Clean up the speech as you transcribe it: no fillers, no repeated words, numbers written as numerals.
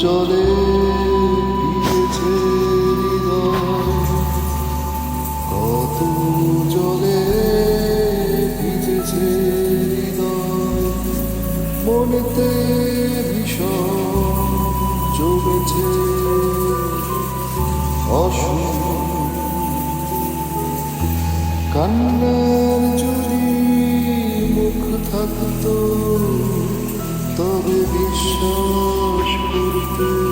জলে ভিজেছে হৃদয়, কত জলে ভিজেছে হৃদয়, মনেতে ভীষণ জমেছে কান্নার যদি মুখ থাকতো তবে বিশ্বাস করতে